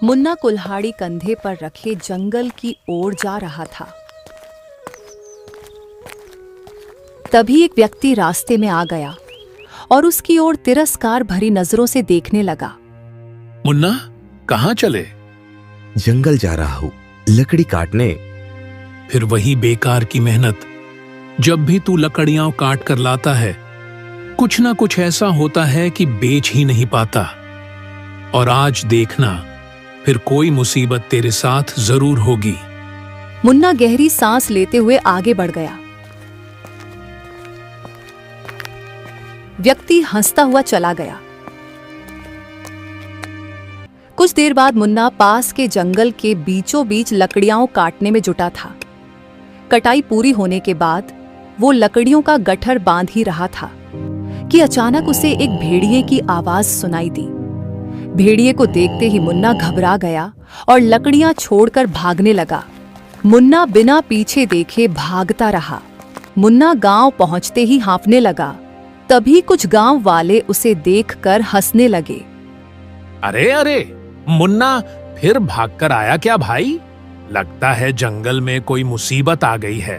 मुन्ना कुल्हाड़ी कंधे पर रखे जंगल की ओर जा रहा था। तभी एक व्यक्ति रास्ते में आ गया और उसकी ओर तिरस्कार भरी नजरों से देखने लगा। मुन्ना, कहाँ चले? जंगल जा रहा हूँ, लकड़ी काटने। फिर वही बेकार की मेहनत। जब भी तू लकड़ियां काट कर लाता है, कुछ ना कुछ ऐसा होता है कि बेच ही नहीं पाता। और आज देखना, फिर कोई मुसीबत तेरे साथ जरूर होगी। मुन्ना गहरी सांस लेते हुए आगे बढ़ गया। व्यक्ति हंसता हुआ चला गया। कुछ देर बाद मुन्ना पास के जंगल के बीचों बीच लकड़ियां काटने में जुटा था। कटाई पूरी होने के बाद वो लकड़ियों का गट्ठर बांध ही रहा था कि अचानक उसे एक भेड़िए की आवाज सुनाई दी। भेड़िए को देखते ही मुन्ना घबरा गया और लकड़ियां छोड़कर भागने लगा। मुन्ना बिना पीछे देखे भागता रहा। मुन्ना गांव पहुंचते ही हाँफने लगा। तभी कुछ गांव वाले उसे देखकर हंसने लगे। अरे अरे, मुन्ना फिर भागकर आया क्या भाई? लगता है जंगल में कोई मुसीबत आ गई है।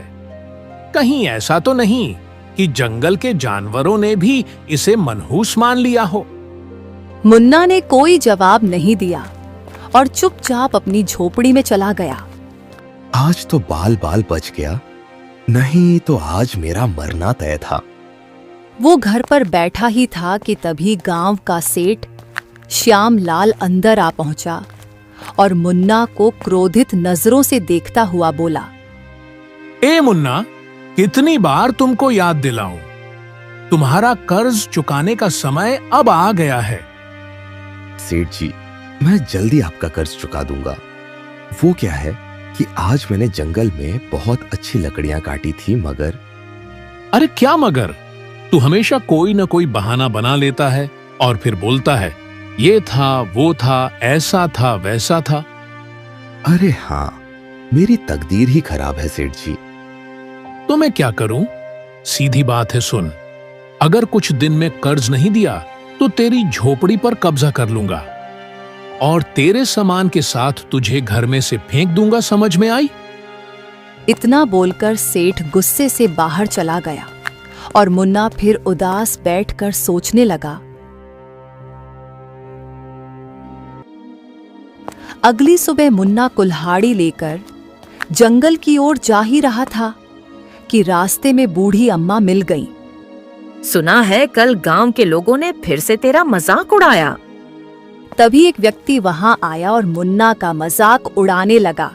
कहीं ऐसा तो नहीं कि जंगल के जानवरों ने भी इसे मनहूस मान लिया हो? मुन्ना ने कोई जवाब नहीं दिया और चुपचाप अपनी झोपड़ी में चला गया। आज तो बाल बाल बच गया, नहीं तो आज मेरा मरना तय था। वो घर पर बैठा ही था कि तभी गांव का सेठ श्याम लाल अंदर आ पहुंचा और मुन्ना को क्रोधित नजरों से देखता हुआ बोला। ए मुन्ना, कितनी बार तुमको याद दिलाऊं? तुम्हारा कर्ज चुकाने का समय अब आ गया है। सेठ जी, मैं जल्दी आपका कर्ज चुका दूंगा। वो क्या है कि आज मैंने जंगल में बहुत अच्छी लकड़ियां काटी थी, मगर। अरे क्या मगर? तू हमेशा कोई न कोई बहाना बना लेता है और फिर बोलता है ये था, वो था, ऐसा था, वैसा था। अरे हाँ, मेरी तकदीर ही खराब है सेठ जी। तो मैं क्या करूं? सीधी बात है, सुन। अगर कुछ दिन में कर्ज नहीं दिया तो तेरी झोपड़ी पर कब्जा कर लूंगा और तेरे सामान के साथ तुझे घर में से फेंक दूंगा, समझ में आई? इतना बोलकर सेठ गुस्से से बाहर चला गया और मुन्ना फिर उदास बैठकर सोचने लगा। अगली सुबह मुन्ना कुल्हाड़ी लेकर जंगल की ओर जा ही रहा था कि रास्ते में बूढ़ी अम्मा मिल गईं। सुना है कल गांव के लोगों ने फिर से तेरा मजाक उड़ाया। तभी एक व्यक्ति वहां आया और मुन्ना का मजाक उड़ाने लगा।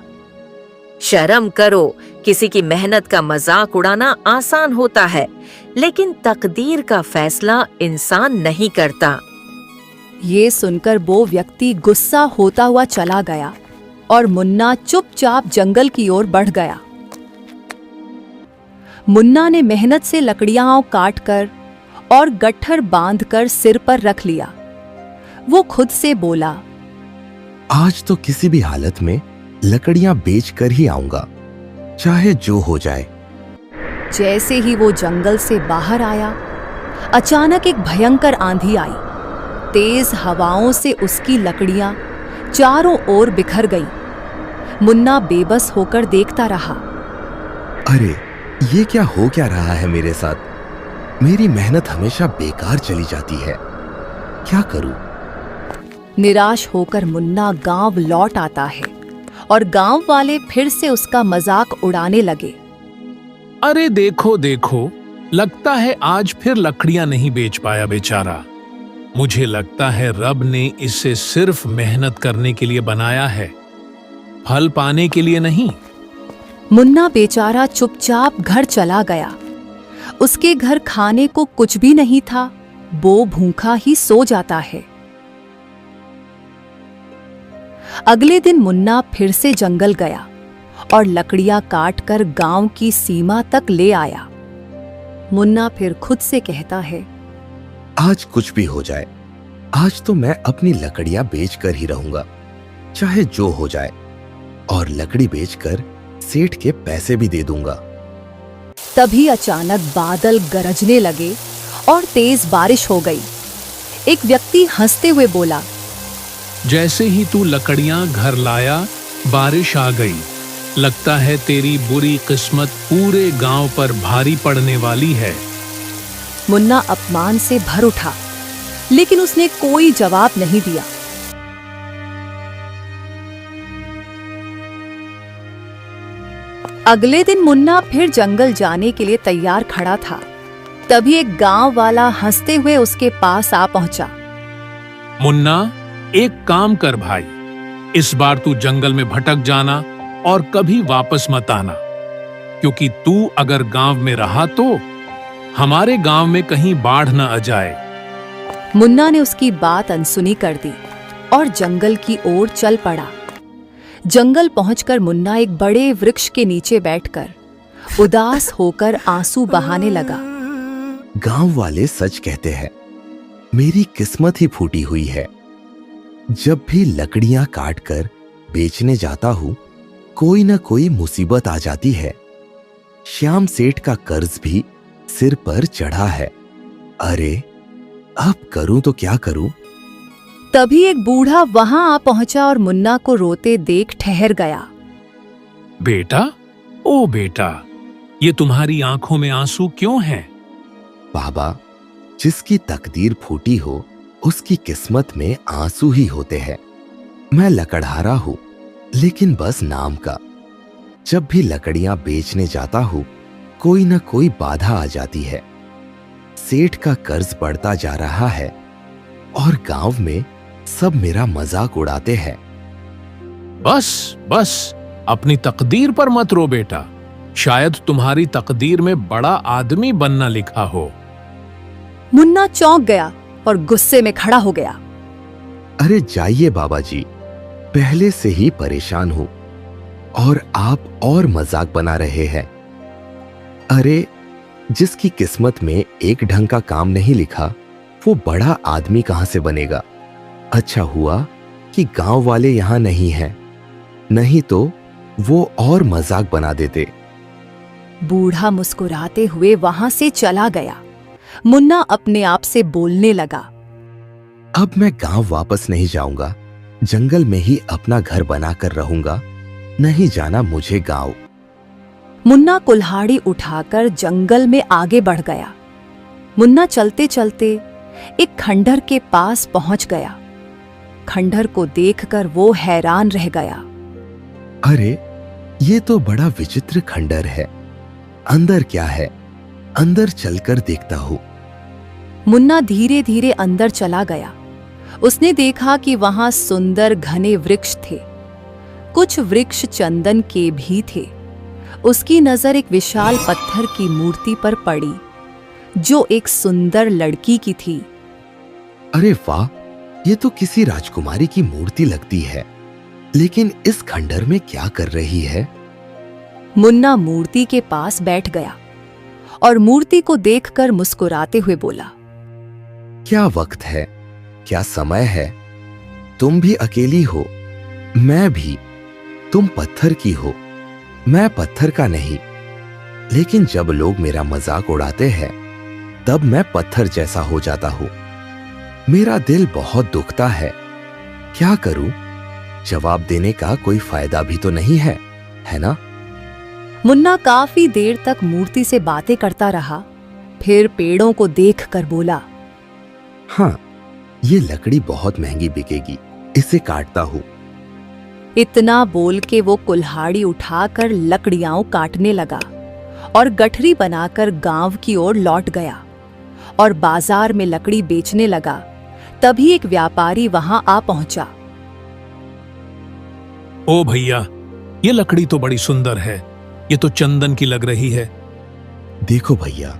शर्म करो, किसी की मेहनत का मजाक उड़ाना आसान होता है, लेकिन तकदीर का फैसला इंसान नहीं करता। ये सुनकर वो व्यक्ति गुस्सा होता हुआ चला गया और मुन्ना चुपचाप जंगल की ओर बढ़ गया। मुन्ना ने मेहनत से लकड़ियां काटकर और गट्ठर बांधकर सिर पर रख लिया। वो खुद से बोला, आज तो किसी भी हालत में लकड़ियां बेचकर ही आऊंगा, चाहे जो हो जाए। जैसे ही वो जंगल से बाहर आया, अचानक एक भयंकर आंधी आई। तेज हवाओं से उसकी लकड़ियां चारों ओर बिखर गईं। मुन्ना बेबस होकर देखता रहा। अरे, ये क्या हो क्या रहा है मेरे साथ? मेरी मेहनत हमेशा बेकार चली जाती है, क्या करूं? निराश होकर मुन्ना गांव लौट आता है और गांव वाले फिर से उसका मजाक उड़ाने लगे। अरे देखो देखो, लगता है आज फिर लकड़ियां नहीं बेच पाया बेचारा। मुझे लगता है रब ने इसे सिर्फ मेहनत करने के लिए बनाया है, फल पाने के लिए नहीं। मुन्ना बेचारा चुपचाप घर चला गया। उसके घर खाने को कुछ भी नहीं था, वो भूखा ही सो जाता है। अगले दिन मुन्ना फिर से जंगल गया और लकड़ियां काटकर गांव की सीमा तक ले आया। मुन्ना फिर खुद से कहता है, आज कुछ भी हो जाए, आज तो मैं अपनी लकड़ियां बेचकर ही रहूंगा, चाहे जो हो जाए, और लकड़ी बेचकर सेठ के पैसे भी दे दूंगा। तभी अचानक बादल गरजने लगे और तेज बारिश हो गई। एक व्यक्ति हंसते हुए बोला, जैसे ही तू लकड़ियां घर लाया, बारिश आ गई। लगता है तेरी बुरी किस्मत पूरे गांव पर भारी पड़ने वाली है। मुन्ना अपमान से भर उठा, लेकिन उसने कोई जवाब नहीं दिया। अगले दिन मुन्ना फिर जंगल जाने के लिए तैयार खड़ा था। तभी एक गांव वाला हंसते हुए उसके पास आ पहुंचा। मुन्ना, एक काम कर भाई, इस बार तू जंगल में भटक जाना और कभी वापस मत आना, क्योंकि तू अगर गांव में रहा तो हमारे गांव में कहीं बाढ़ न आ जाए। मुन्ना ने उसकी बात अनसुनी कर दी और जंगल की ओर चल पड़ा। जंगल पहुंचकर मुन्ना एक बड़े वृक्ष के नीचे बैठकर उदास होकर आंसू बहाने लगा। गांव वाले सच कहते हैं, मेरी किस्मत ही फूटी हुई है। जब भी लकड़ियां काटकर बेचने जाता हूं, कोई न कोई मुसीबत आ जाती है। श्याम सेठ का कर्ज भी सिर पर चढ़ा है। अरे, अब करूं तो क्या करूं? तभी एक बूढ़ा वहां आ पहुंचा और मुन्ना को रोते देख ठहर गया। बेटा, ओ बेटा, ये तुम्हारी आंखों में आंसू क्यों हैं? बाबा, जिसकी तकदीर फूटी हो उसकी किस्मत में आंसू ही होते हैं। मैं लकड़हारा हूं, लेकिन बस नाम का। जब भी लकड़ियां बेचने जाता हूं, कोई न कोई बाधा आ जाती है। सेठ का कर्ज बढ़ता जा रहा है और गांव में सब मेरा मजाक उड़ाते हैं। बस बस, अपनी तकदीर पर मत रो बेटा। शायद तुम्हारी तकदीर में बड़ा आदमी बनना लिखा हो। मुन्ना चौंक गया और गुस्से में खड़ा हो गया। अरे जाइए बाबा जी, पहले से ही परेशान हूं और आप और मजाक बना रहे हैं। अरे, जिसकी किस्मत में एक ढंग का काम नहीं लिखा, वो बड़ा आदमी कहां से बनेगा? अच्छा हुआ कि गांव वाले यहां नहीं हैं, नहीं तो वो और मजाक बना देते। बूढ़ा मुस्कुराते हुए वहां से चला गया। मुन्ना अपने आप से बोलने लगा। अब मैं गांव वापस नहीं जाऊंगा, जंगल में ही अपना घर बनाकर रहूंगा। नहीं जाना मुझे गांव। मुन्ना कुल्हाड़ी उठाकर जंगल में आगे बढ़ गया। मुन्ना चलते चलते एक खंडहर के पास पहुंच गया। खंडहर को देखकर वो हैरान रह गया। अरे, ये तो बड़ा विचित्र खंडहर है। अंदर क्या है? अंदर चलकर देखता हूं। मुन्ना धीरे धीरे अंदर चला गया। उसने देखा कि वहां सुंदर घने वृक्ष थे। कुछ वृक्ष चंदन के भी थे। उसकी नजर एक विशाल पत्थर की मूर्ति पर पड़ी, जो एक सुंदर लड़की की थी। अरे वाह, ये तो किसी राजकुमारी की मूर्ति लगती है। लेकिन इस खंडहर में क्या कर रही है? मुन्ना मूर्ति के पास बैठ गया और मूर्ति को देखकर मुस्कुराते हुए बोला। क्या वक्त है, क्या समय है? तुम भी अकेली हो, मैं भी। तुम पत्थर की हो, मैं पत्थर का नहीं। लेकिन जब लोग मेरा मजाक उड़ाते हैं, तब मैं पत्थर जैसा हो जाता हूं। मेरा दिल बहुत दुखता है। क्या करूं? जवाब देने का कोई फायदा भी तो नहीं है, है ना? मुन्ना काफी देर तक मूर्ति से बातें करता रहा। फिर पेड़ों को देखकर बोला, हाँ, ये लकड़ी बहुत महंगी बिकेगी, इसे काटता हूं। इतना बोल के वो कुल्हाड़ी उठाकर लकड़ियां काटने लगा और गठरी बनाकर गांव की ओर लौट गया और बाजार में लकड़ी बेचने लगा। तभी एक व्यापारी वहां आ पहुंचा। ओ भैया, ये लकड़ी तो बड़ी सुंदर है। ये तो चंदन की लग रही है। देखो भैया,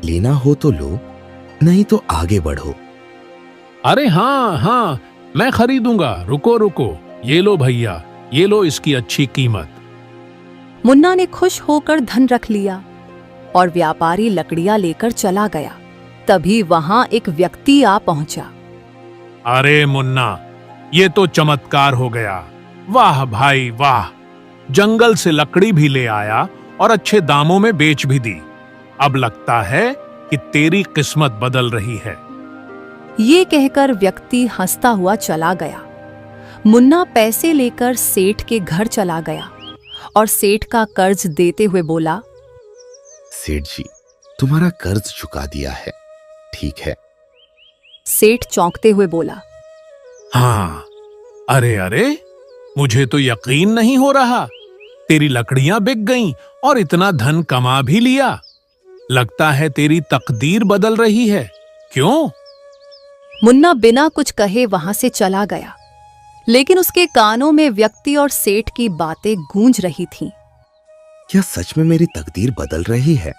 लेना हो तो लो, नहीं तो आगे बढ़ो। अरे हाँ हाँ, मैं खरीदूंगा। रुको रुको, ये लो भैया, ये लो इसकी अच्छी कीमत। मुन्ना ने खुश होकर धन रख लिया और व्यापारी लकड़ियां लेकर चला गया। तभी वहां एक व्यक्ति आ पहुंचा। अरे मुन्ना, ये तो चमत्कार हो गया। वाह भाई वाह, जंगल से लकड़ी भी ले आया और अच्छे दामों में बेच भी दी। अब लगता है कि तेरी किस्मत बदल रही है। ये कहकर व्यक्ति हंसता हुआ चला गया। मुन्ना पैसे लेकर सेठ के घर चला गया और सेठ का कर्ज देते हुए बोला, सेठ जी, तुम्हारा कर्ज चुका दिया है, ठीक है। सेठ चौंकते हुए बोला, हाँ, अरे अरे, मुझे तो यकीन नहीं हो रहा। तेरी लकड़ियां बिक गईं और इतना धन कमा भी लिया। लगता है तेरी तकदीर बदल रही है, क्यों? मुन्ना बिना कुछ कहे वहां से चला गया, लेकिन उसके कानों में व्यक्ति और सेठ की बातें गूंज रही थीं। क्या सच में मेरी तकदीर बदल रही है?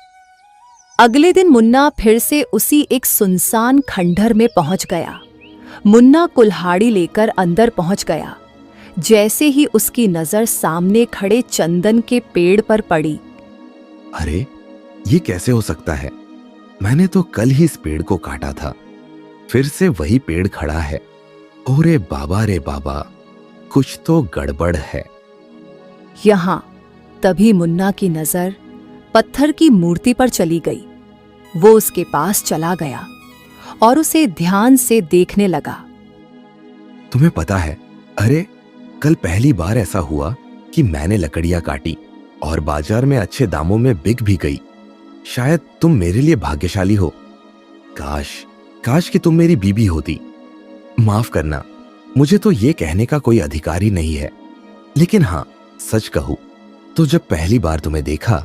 अगले दिन मुन्ना फिर से उसी एक सुनसान खंडहर में पहुंच गया। मुन्ना कुल्हाड़ी लेकर अंदर पहुंच गया। जैसे ही उसकी नजर सामने खड़े चंदन के पेड़ पर पड़ी, अरे, ये कैसे हो सकता है? मैंने तो कल ही इस पेड़ को काटा था, फिर से वही पेड़ खड़ा है। ओरे बाबा रे बाबा, कुछ तो गड़बड़ है। यहां तभी मुन्ना की नजर पत्थर की मूर्ति पर चली गई। वो उसके पास चला गया और उसे ध्यान से देखने लगा। तुम्हें पता है, अरे कल पहली बार ऐसा हुआ कि मैंने लकड़ियां काटी और बाजार में अच्छे दामों में बिक भी गई। शायद तुम मेरे लिए भाग्यशाली हो। काश कि तुम मेरी बीबी होती। माफ करना, मुझे तो ये कहने का कोई अधिकार ही नहीं है, लेकिन हाँ, सच कहूं तो जब पहली बार तुम्हें देखा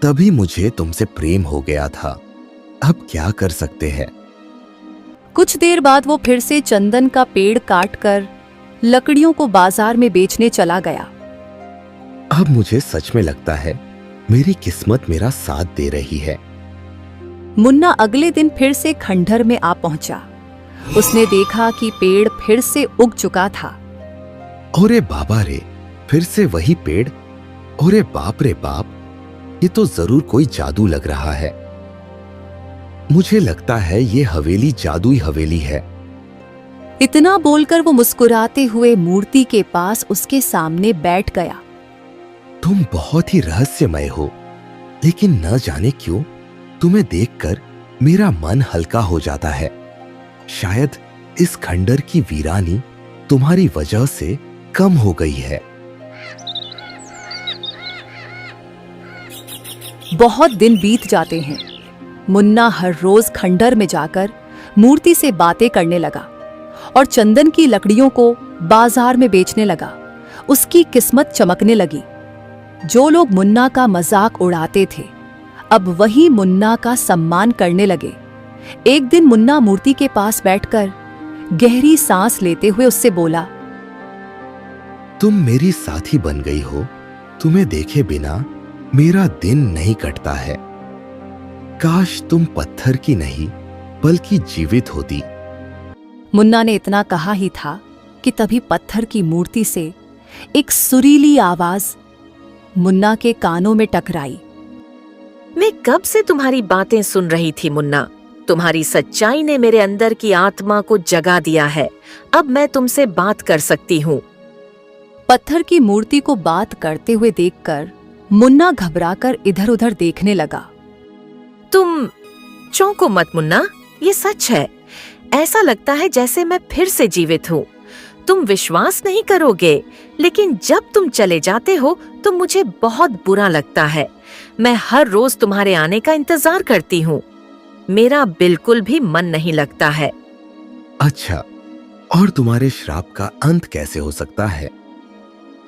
तभी मुझे तुमसे प्रेम हो गया था। अब क्या कर सकते हैं। कुछ देर बाद वो फिर से चंदन का पेड़ काटकर लकड़ियों को बाजार में बेचने चला गया। अब मुझे सच में लगता है मेरी किस्मत मेरा साथ दे रही है। मुन्ना अगले दिन फिर से खंडहर में आ पहुंचा। उसने देखा कि पेड़ फिर से उग चुका था। ओरे बाबा रे, फिर से वही पेड़। ओरे बाप रे बाप, ये तो जरूर कोई जादू लग रहा है। मुझे लगता है ये हवेली जादुई हवेली है। इतना बोलकर वो मुस्कुराते हुए मूर्ति के पास उसके सामने बैठ गया। तुम बहुत ही रहस्यमय हो, लेकिन न जाने क्यों तुम्हें देखकर मेरा मन हल्का हो जाता है। शायद इस खंडर की वीरानी तुम्हारी वजह से कम हो गई है। बहुत दिन बीत जाते हैं। मुन्ना हर रोज खंडर में जाकर मूर्ति से बातें करने लगा और चंदन की लकड़ियों को बाजार में बेचने लगा। उसकी किस्मत चमकने लगी। जो लोग मुन्ना का मजाक उड़ाते थे, अब वही मुन्ना का सम्मान करने लगे। एक दिन मुन्ना मूर्ति के पास बैठकर गहरी सांस लेते हुए उससे बोला, तुम मेरी साथी बन गई हो। तुम्हें देखे बिना मेरा दिन नहीं कटता है। काश तुम पत्थर की नहीं बल्कि जीवित होती। मुन्ना ने इतना कहा ही था कि तभी पत्थर की मूर्ति से एक सुरीली आवाज मुन्ना के कानों में टकराई। मैं कब से तुम्हारी बातें सुन रही थी मुन्ना। तुम्हारी सच्चाई ने मेरे अंदर की आत्मा को जगा दिया है। अब मैं तुमसे बात कर सकती हूँ। पत्थर की मूर्ति को बात करते हुए देखकर मुन्ना घबराकर इधर-उधर देखने लगा। तुम चौंको मत मुन्ना, ये सच है। ऐसा लगता है जैसे मैं फिर से जीवित हूँ। तुम विश्वास नहीं करोगे, लेकिन जब तुम चले जाते हो तो मुझे बहुत बुरा लगता है। मैं हर रोज तुम्हारे आने का इंतजार करती हूँ। मेरा बिल्कुल भी मन नहीं लगता है। अच्छा, और तुम्हारे श्राप का अंत कैसे हो सकता है?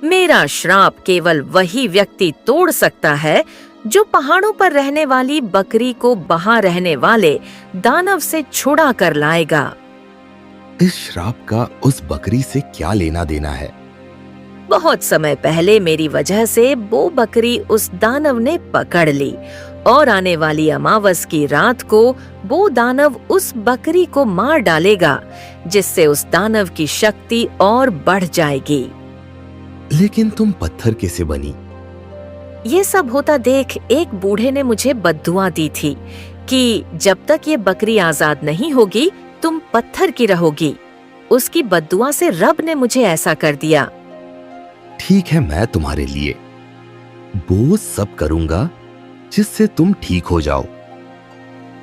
मेरा श्राप केवल वही व्यक्ति तोड़ सकता है जो पहाड़ों पर रहने वाली बकरी को वहां रहने वाले दानव से छुड़ा कर लाएगा। इस श्राप का उस बकरी से क्या लेना देना है? बहुत समय पहले मेरी वजह से वो बकरी उस दानव ने पकड़ ली और आने वाली अमावस की रात को वो दानव उस बकरी को मार डालेगा, जिससे उस दानव की शक्ति और बढ़ जाएगी। लेकिन तुम पत्थर कैसे बनी? ये सब होता देख एक बूढ़े ने मुझे बद्दुआ दी थी कि जब तक ये बकरी आजाद नहीं होगी तुम पत्थर की रहोगी। उसकी बद्दुआ से रब ने मुझे ऐसा कर दिया। ठीक है, मैं तुम्हारे लिए वो सब करूंगा जिससे तुम ठीक हो जाओ।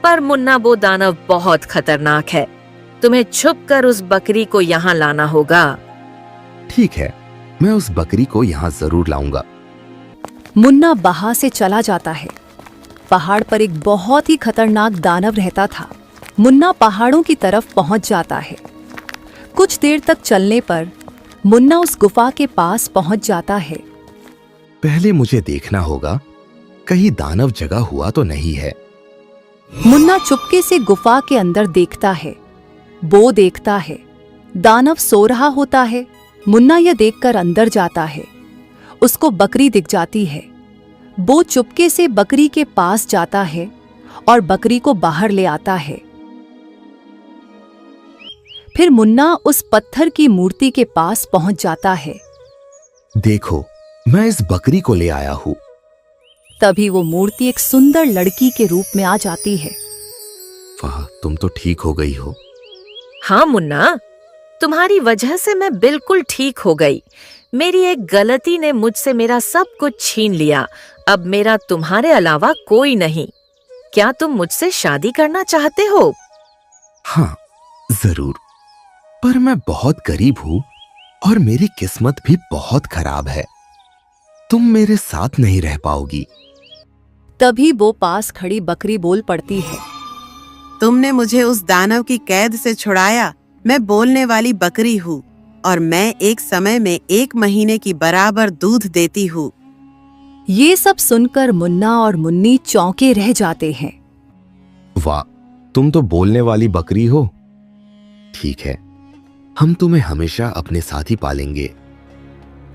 पर मुन्ना, वो दानव बहुत खतरनाक है। तुम्हें छुपकर उस बकरी को यहाँ लाना होगा। ठीक है, मैं उस बकरी को यहाँ जरूर लाऊंगा। मुन्ना वहां से चला जाता है। पहाड़ पर एक बहुत ही खतरनाक दानव रहता था। मुन्ना पहाड़ों की तरफ पहुंच जाता है। कुछ देर तक चलने पर मुन्ना उस गुफा के पास पहुंच जाता है। पहले मुझे देखना होगा कहीं दानव जगा हुआ तो नहीं है। मुन्ना चुपके से गुफा के अंदर देखता है। वो देखता है दानव सो रहा होता है। मुन्ना यह देखकर अंदर जाता है। उसको बकरी दिख जाती है। वो चुपके से बकरी के पास जाता है और बकरी को बाहर ले आता है। फिर मुन्ना उस पत्थर की मूर्ति के पास पहुंच जाता है। देखो, मैं इस बकरी को ले आया हूँ। तभी वो मूर्ति एक सुंदर लड़की के रूप में आ जाती है। वाह, तुम तो ठीक हो गई हो। हाँ मुन्ना, तुम्हारी वजह से मैं बिल्कुल ठीक हो गई। मेरी एक गलती ने मुझसे मेरा सब कुछ छीन लिया। अब मेरा तुम्हारे अलावा कोई नहीं। क्या तुम मुझसे शादी करना चाहते हो? हाँ, जरूर। पर मैं बहुत गरीब हूँ और मेरी किस्मत भी बहुत खराब है। तुम मेरे साथ नहीं रह पाओगी। तभी वो पास खड़ी बकरी बोल पड़ती है। तुमने मुझे उस दानव की कैद से छुड़ाया। मैं बोलने वाली बकरी हूँ और मैं एक समय में 1 महीने की बराबर दूध देती हूँ। ये सब सुनकर मुन्ना और मुन्नी चौंके रह जाते हैं। वाह, तुम तो बोलने वाली बकरी हो। ठीक है, हम तुम्हें हमेशा अपने साथ ही पालेंगे।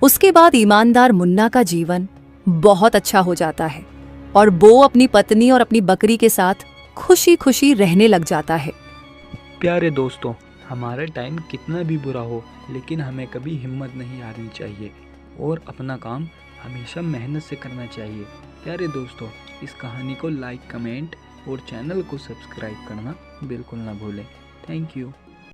उसके बाद ईमानदार मुन्ना का जीवन बहुत अच्छा हो जाता है और वो अपनी पत्नी और अपनी बकरी के साथ खुशी खुशी रहने लग जाता है। प्यारे दोस्तों, हमारा टाइम कितना भी बुरा हो लेकिन हमें कभी हिम्मत नहीं हारनी चाहिए और अपना काम हमेशा मेहनत से करना चाहिए। प्यारे दोस्तों, इस कहानी को लाइक, कमेंट और चैनल को सब्सक्राइब करना बिल्कुल ना भूलें। Thank you.